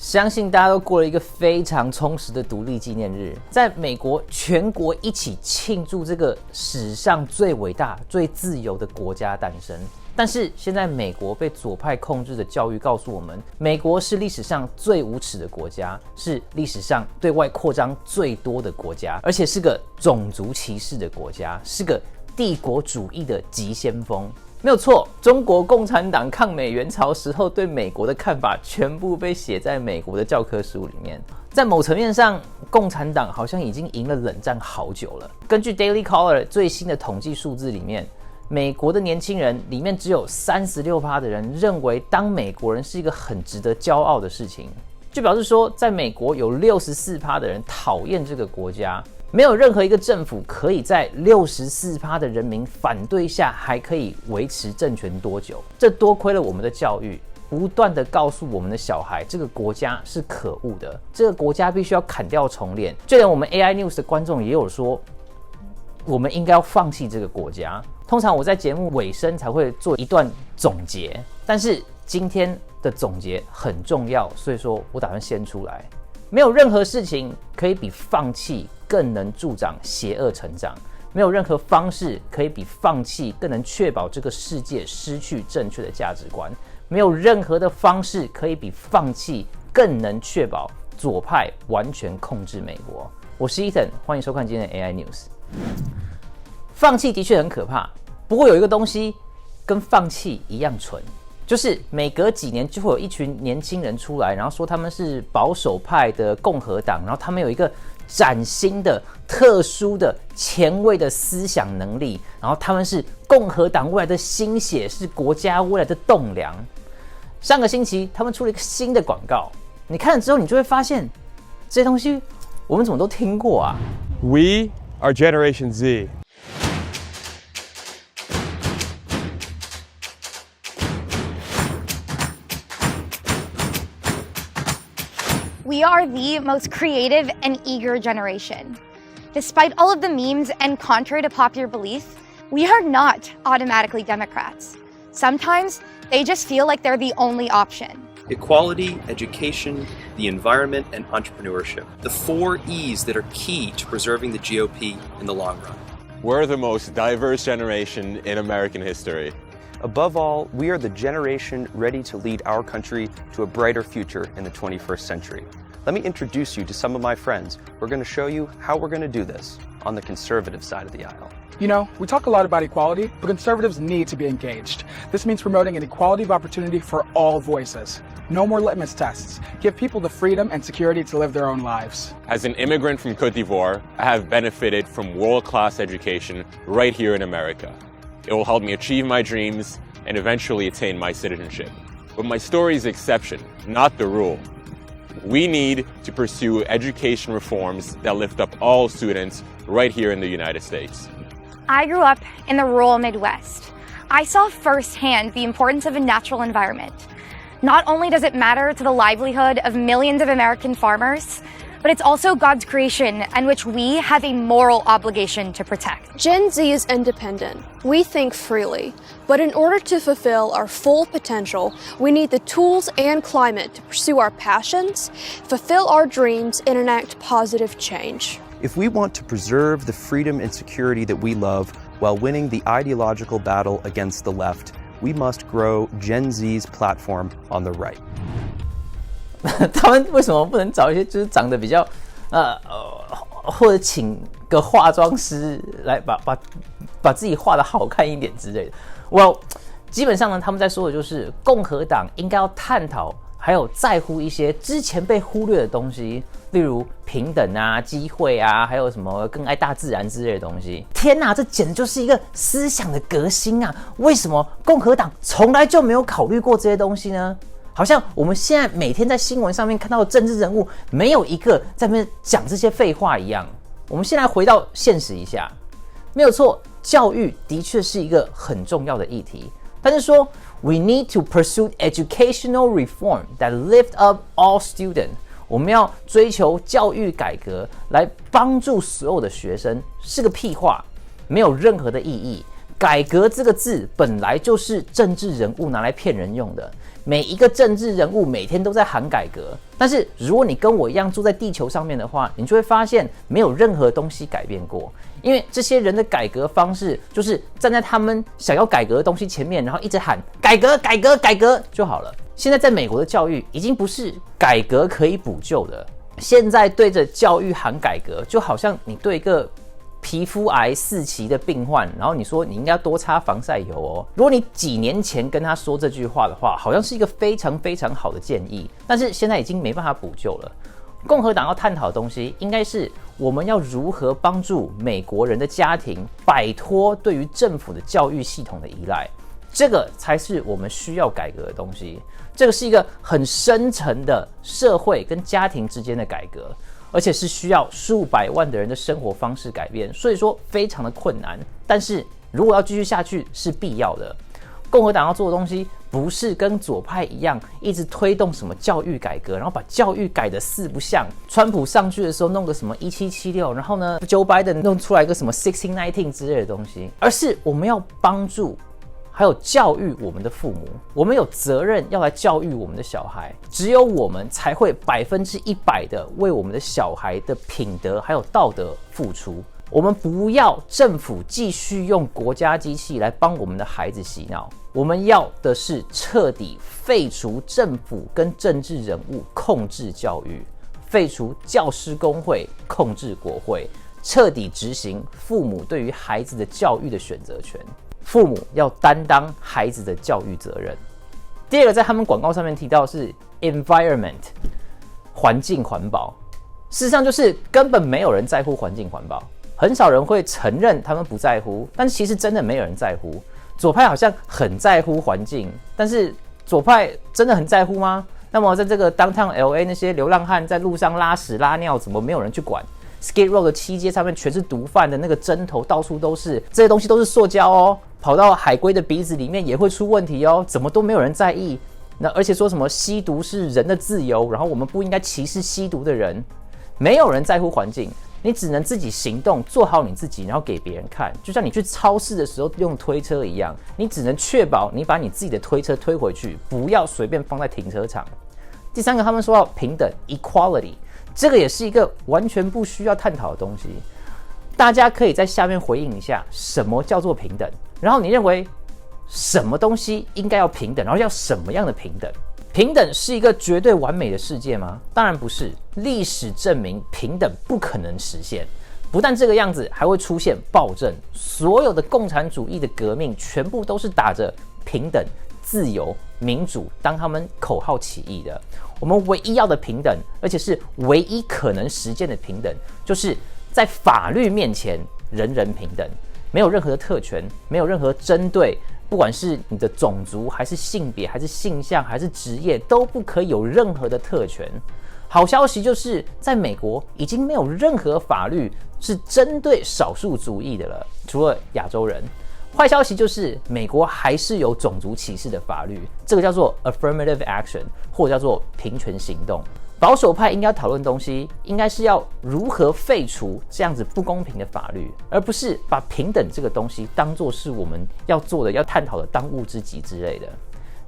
相信大家都过了一个非常充实的独立纪念日，在美国全国一起庆祝这个史上最伟大、最自由的国家诞生。但是现在美国被左派控制的教育告诉我们，美国是历史上最无耻的国家，是历史上对外扩张最多的国家，而且是个种族歧视的国家，是个帝国主义的急先锋。没有错，中国共产党抗美援朝时候对美国的看法全部被写在美国的教科书里面。在某层面上，共产党好像已经赢了冷战好久了。根据 Daily Caller 最新的统计数字里面，美国的年轻人里面只有 36% 的人认为当美国人是一个很值得骄傲的事情，就表示说在美国有 64% 的人讨厌这个国家。没有任何一个政府可以在 64% 的人民反对下还可以维持政权多久。这多亏了我们的教育不断的告诉我们的小孩，这个国家是可恶的，这个国家必须要砍掉重练。就连我们 AI News 的观众也有说，我们应该要放弃这个国家。通常我在节目尾声才会做一段总结，但是今天的总结很重要，所以说我打算先出来。没有任何事情可以比放弃更能助长邪恶成长，没有任何方式可以比放弃更能确保这个世界失去正确的价值观，没有任何的方式可以比放弃更能确保左派完全控制美国。我是 Ethan， 欢迎收看今天的 AI News。放弃的确很可怕，不过有一个东西跟放弃一样蠢，就是每隔几年就会有一群年轻人出来，然后说他们是保守派的共和党，然后他们有一个崭新的、特殊的、前卫的思想能力，然后他们是共和党未来的新血，是国家未来的栋梁。上个星期他们出了一个新的广告，你看了之后你就会发现，这些东西我们怎么都听过啊。 We are Generation Z. We are the most creative and eager generation. Despite all of the memes and contrary to popular belief, we are not automatically Democrats. Sometimes they just feel like they're the only option. Equality, education, the environment, and entrepreneurship. The 4 E's that are key to preserving the GOP in the long run. We're the most diverse generation in American history. Above all, we are the generation ready to lead our country to a brighter future in the 21st century. Let me introduce you to some of my friends. We're going to show you how we're going to do this on the conservative side of the aisle. You know, we talk a lot about equality, but conservatives need to be engaged. This means promoting an equality of opportunity for all voices. No more litmus tests. Give people the freedom and security to live their own lives. As an immigrant from Côte d'Ivoire, I have benefited from world-class education right here in America. It will help me achieve my dreams and eventually attain my citizenship. But my story is the exception, not the rule. We need to pursue education reforms that lift up all students right here in the United States. I grew up in the rural Midwest. I saw firsthand the importance of a natural environment. Not only does it matter to the livelihood of millions of American farmers, but it's also God's creation and which we have a moral obligation to protect. Gen Z is independent. We think freely. But in order to fulfill our full potential, we need the tools and climate to pursue our passions, fulfill our dreams, and enact positive change. If we want to preserve the freedom and security that we love while winning the ideological battle against the left, we must grow Gen Z's platform on the right. 他们为什么不能找一些就是长得比较或者请个化妆师来把自己画得好看一点之类的？ Well， 基本上呢，他们在说的就是共和党应该要探讨还有在乎一些之前被忽略的东西，例如平等啊、机会啊，还有什么更爱大自然之类的东西。天哪，这简直就是一个思想的革新啊！为什么共和党从来就没有考虑过这些东西呢？好像我们现在每天在新闻上面看到的政治人物，没有一个在那边讲这些废话一样。我们现在回到现实一下，没有错，教育的确是一个很重要的议题。但是说 ，we need to pursue educational reform that lift up all students。我们要追求教育改革，来帮助所有的学生，是个屁话，没有任何的意义。改革这个字本来就是政治人物拿来骗人用的，每一个政治人物每天都在喊改革，但是如果你跟我一样住在地球上面的话，你就会发现没有任何东西改变过，因为这些人的改革方式就是站在他们想要改革的东西前面，然后一直喊改革改革改革就好了。现在在美国的教育已经不是改革可以补救的，现在对着教育喊改革，就好像你对一个皮肤癌4期的病患，然后你说你应该多擦防晒油哦。如果你几年前跟他说这句话的话，好像是一个非常非常好的建议，但是现在已经没办法补救了。共和党要探讨的东西，应该是我们要如何帮助美国人的家庭摆脱对于政府的教育系统的依赖，这个才是我们需要改革的东西。这个是一个很深层的社会跟家庭之间的改革，而且是需要数百万的人的生活方式改变，所以说非常的困难。但是如果要继续下去是必要的。共和党要做的东西不是跟左派一样一直推动什么教育改革，然后把教育改得四不像。川普上去的时候弄个什么1776，然后呢 Joe Biden 弄出来一个什么1619之类的东西，而是我们要帮助还有教育我们的父母，我们有责任要来教育我们的小孩，只有我们才会100%的为我们的小孩的品德还有道德付出。我们不要政府继续用国家机器来帮我们的孩子洗脑，我们要的是彻底废除政府跟政治人物控制教育，废除教师工会控制国会，彻底执行父母对于孩子的教育的选择权。父母要担当孩子的教育责任。第二个，在他们广告上面提到的是 environment， 环境环保。事实上就是根本没有人在乎环境环保，很少人会承认他们不在乎，但是其实真的没有人在乎。左派好像很在乎环境，但是左派真的很在乎吗？那么在这个 downtown LA 那些流浪汉在路上拉屎拉尿，怎么没有人去管？Skid Row 的7街上面全是毒贩的那个针头，到处都是，这些东西都是塑胶哦，跑到海龟的鼻子里面也会出问题哦，怎么都没有人在意。那而且说什么吸毒是人的自由，然后我们不应该歧视吸毒的人，没有人在乎环境，你只能自己行动，做好你自己，然后给别人看。就像你去超市的时候用推车一样，你只能确保你把你自己的推车推回去，不要随便放在停车场。第三个，他们说到平等 equality。这个也是一个完全不需要探讨的东西，大家可以在下面回应一下什么叫做平等，然后你认为什么东西应该要平等，然后要什么样的平等？平等是一个绝对完美的世界吗？当然不是，历史证明平等不可能实现。不但这个样子，还会出现暴政。所有的共产主义的革命全部都是打着平等、自由、民主当他们口号起义的。我们唯一要的平等，而且是唯一可能实践的平等，就是在法律面前人人平等，没有任何的特权，没有任何针对，不管是你的种族还是性别还是性向还是职业，都不可以有任何的特权。好消息就是在美国已经没有任何法律是针对少数族裔的了，除了亚洲人。坏消息就是美国还是有种族歧视的法律，这个叫做 affirmative action， 或者叫做平权行动。保守派应该讨论的东西应该是要如何废除这样子不公平的法律，而不是把平等这个东西当作是我们要做的要探讨的当务之急之类的。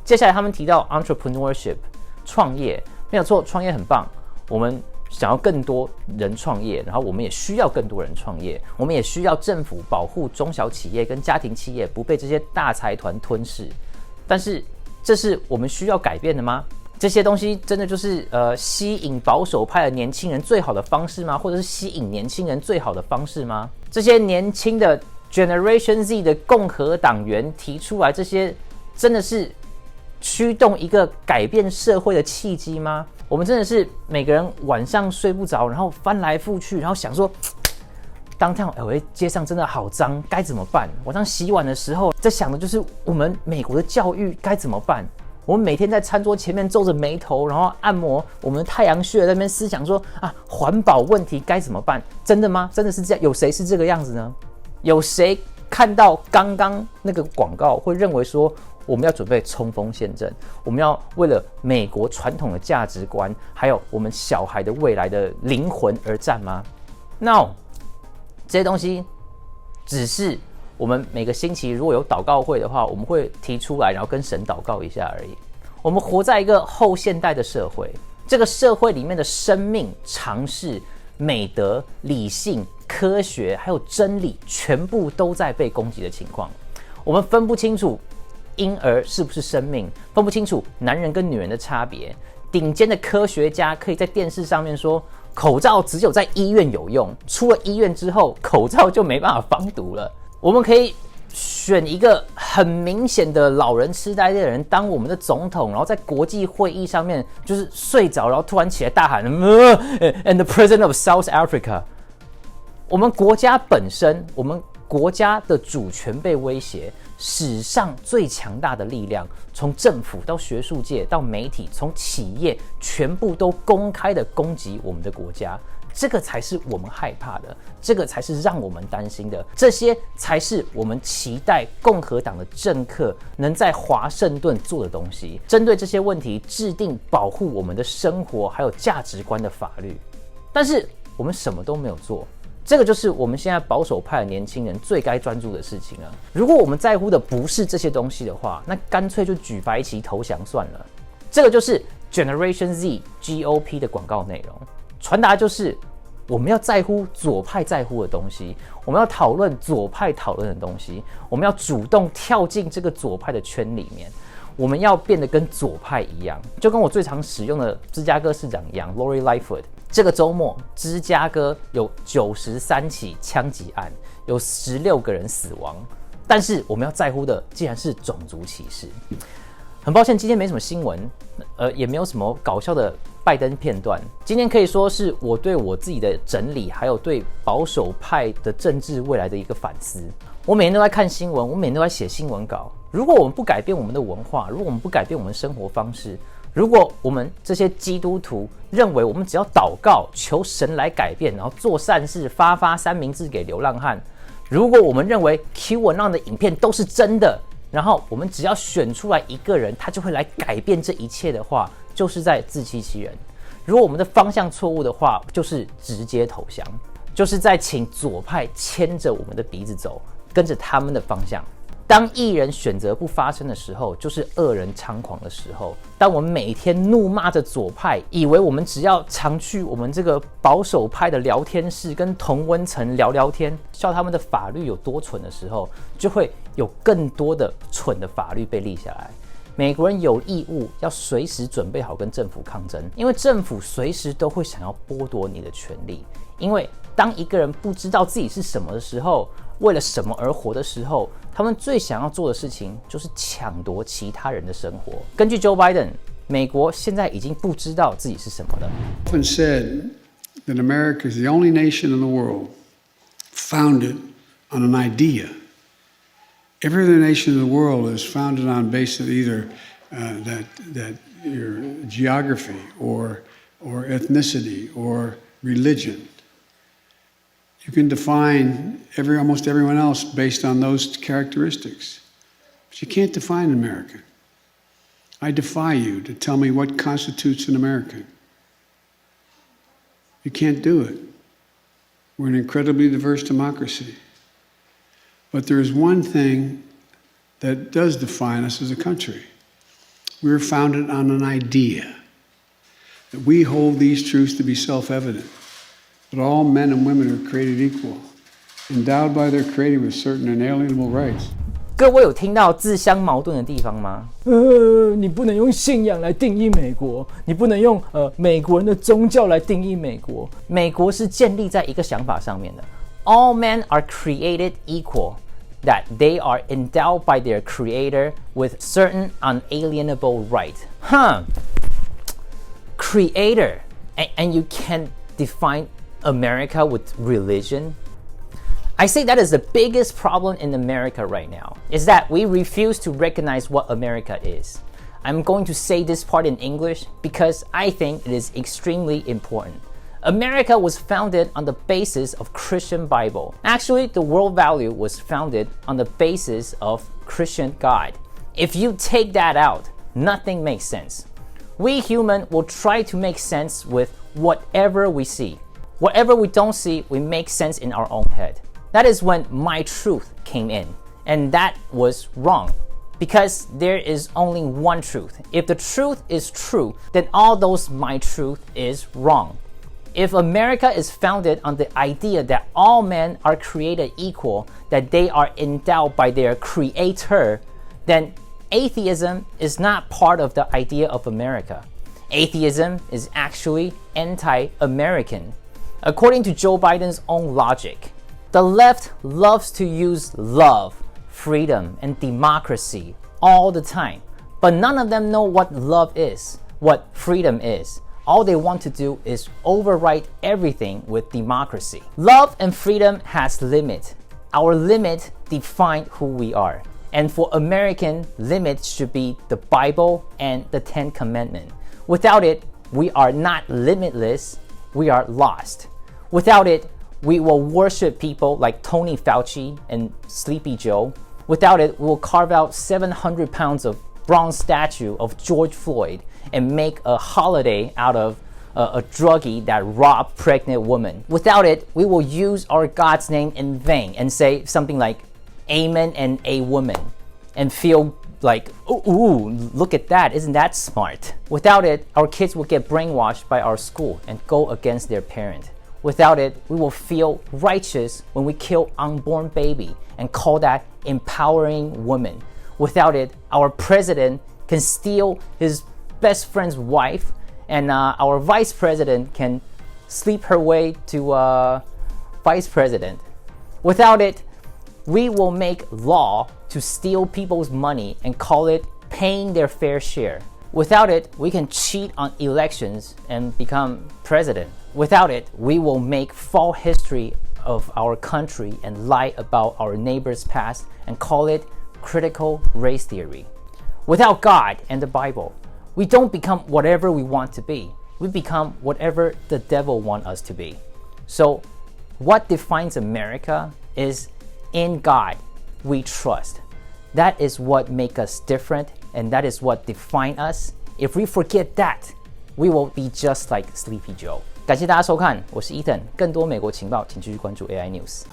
接下来他们提到 entrepreneurship 创业，没有错，创业很棒，我们想要更多人创业，然后我们也需要更多人创业，我们也需要政府保护中小企业跟家庭企业不被这些大财团吞噬。但是这是我们需要改变的吗？这些东西真的就是吸引保守派的年轻人最好的方式吗？或者是吸引年轻人最好的方式吗？这些年轻的 Generation Z 的共和党员提出来这些，真的是驱动一个改变社会的契机吗？我们真的是每个人晚上睡不着，然后翻来覆去，然后想说downtown LA 街上真的好脏，该怎么办？晚上洗碗的时候在想的就是我们美国的教育该怎么办？我们每天在餐桌前面皱着眉头，然后按摩我们的太阳穴，在那边思想说啊，环保问题该怎么办？真的吗？真的是这样？有谁是这个样子呢？有谁看到刚刚那个广告会认为说我们要准备冲锋陷阵，我们要为了美国传统的价值观，还有我们小孩的未来的灵魂而战吗？ No， 这些东西只是我们每个星期如果有祷告会的话，我们会提出来，然后跟神祷告一下而已。我们活在一个后现代的社会，这个社会里面的生命、常识、美德、理性、科学还有真理，全部都在被攻击的情况。我们分不清楚婴儿是不是生命，分不清楚男人跟女人的差别。顶尖的科学家可以在电视上面说，口罩只有在医院有用，出了医院之后，口罩就没办法防毒了。我们可以选一个很明显的老人痴呆的人当我们的总统，然后在国际会议上面就是睡着，然后突然起来大喊and the president of South Africa。 我们国家本身，我们国家的主权被威胁，史上最强大的力量，从政府到学术界到媒体，从企业，全部都公开的攻击我们的国家。这个才是我们害怕的，这个才是让我们担心的，这些才是我们期待共和党的政客能在华盛顿做的东西。针对这些问题，制定保护我们的生活还有价值观的法律。但是我们什么都没有做，这个就是我们现在保守派的年轻人最该专注的事情了。如果我们在乎的不是这些东西的话，那干脆就举白旗投降算了。这个就是 Generation Z GOP 的广告内容。传达就是我们要在乎左派在乎的东西，我们要讨论左派讨论的东西，我们要主动跳进这个左派的圈里面，我们要变得跟左派一样，就跟我最常使用的芝加哥市长一样 Lori Lightfoot。 这个周末芝加哥有93起枪击案，有16个人死亡，但是我们要在乎的竟然是种族歧视。很抱歉，今天没什么新闻，也没有什么搞笑的拜登片段。今天可以说是我对我自己的整理，还有对保守派的政治未来的一个反思。我每天都在看新闻，我每天都在写新闻稿。如果我们不改变我们的文化，如果我们不改变我们生活方式，如果我们这些基督徒认为我们只要祷告求神来改变，然后做善事发三明治给流浪汉，如果我们认为 QAnon 的影片都是真的，然后我们只要选出来一个人，他就会来改变这一切的话，就是在自欺欺人。如果我们的方向错误的话，就是直接投降，就是在请左派牵着我们的鼻子走，跟着他们的方向。当义人选择不发声的时候，就是恶人猖狂的时候。当我们每天怒骂着左派，以为我们只要常去我们这个保守派的聊天室跟同温层聊聊天，笑他们的法律有多蠢的时候，就会有更多的蠢的法律被立下来。美国人有义务要随时准备好跟政府抗争，因为政府随时都会想要剥夺你的权利。因为当一个人不知道自己是什么的时候，为了什么而活的时候，他们最想要做的事情就是抢夺其他人的生活。根据 Joe Biden， 美国现在已经不知道自己是什么了。Often said that America is the only nation in the world founded on an idea. Every other nation in the world is founded on basis of either that your geography or ethnicity or religion. You can define almost everyone else based on those characteristics, but you can't define an American. I defy you to tell me what constitutes an American. You can't do it. We're an incredibly diverse democracy. But there is one thing that does define us as a country. We're founded on an idea that we hold these truths to be self-evident, that all men and women are created equal, endowed by their Creator with certain inalienable rights. 各位有听到自相矛盾的地方吗？你不能用信仰来定义美国，你不能用美国人的宗教来定义美国。美国是建立在一个想法上面的 ：All men are created equal, that they are endowed by their Creator with certain unalienable right. Creator, and you can't define America with religion? I say that is the biggest problem in America right now, is that we refuse to recognize what America is. I'm going to say this part in English because I think it is extremely important. America was founded on the basis of Christian Bible. Actually, the world value was founded on the basis of Christian God. If you take that out, nothing makes sense. We humans will try to make sense with whatever we see. Whatever we don't see, we make sense in our own head. That is when my truth came in, and that was wrong. Because there is only one truth. If the truth is true, then all those my truth is wrong. If America is founded on the idea that all men are created equal, that they are endowed by their creator, then atheism is not part of the idea of America. Atheism is actually anti-American. According to Joe Biden's own logic, the left loves to use love, freedom, and democracy all the time, but none of them know what love is, what freedom is. All they want to do is override everything with democracy. Love and freedom has limit. Our limit define who we are. And for American, limit should be the Bible and the 10 Commandments. Without it, we are not limitless, we are lost. Without it, we will worship people like Tony Fauci and Sleepy Joe. Without it, we will carve out 700 pounds of bronze statue of George Floyd and make a holiday out of a druggie that robbed pregnant women. Without it, we will use our God's name in vain and say something like amen and a woman and feel like, ooh, look at that, isn't that smart? Without it, our kids will get brainwashed by our school and go against their parent. Without it, we will feel righteous when we kill unborn baby and call that empowering women. Without it, our president can steal his best friend's wife, and our vice president can sleep her way to vice president. Without it, we will make law to steal people's money and call it paying their fair share. Without it, we can cheat on elections and become president. Without it, we will make false history of our country and lie about our neighbor's past and call it critical race theory. Without God and the Bible, we don't become whatever we want to be. We become whatever the devil wants us to be. So what defines America is in God we trust. That is what makes us different, and that is what defines us. If we forget that, we will be just like Sleepy Joe. 感谢大家收看，我是 Ethan。更多美国情报，请继续关注 AI News。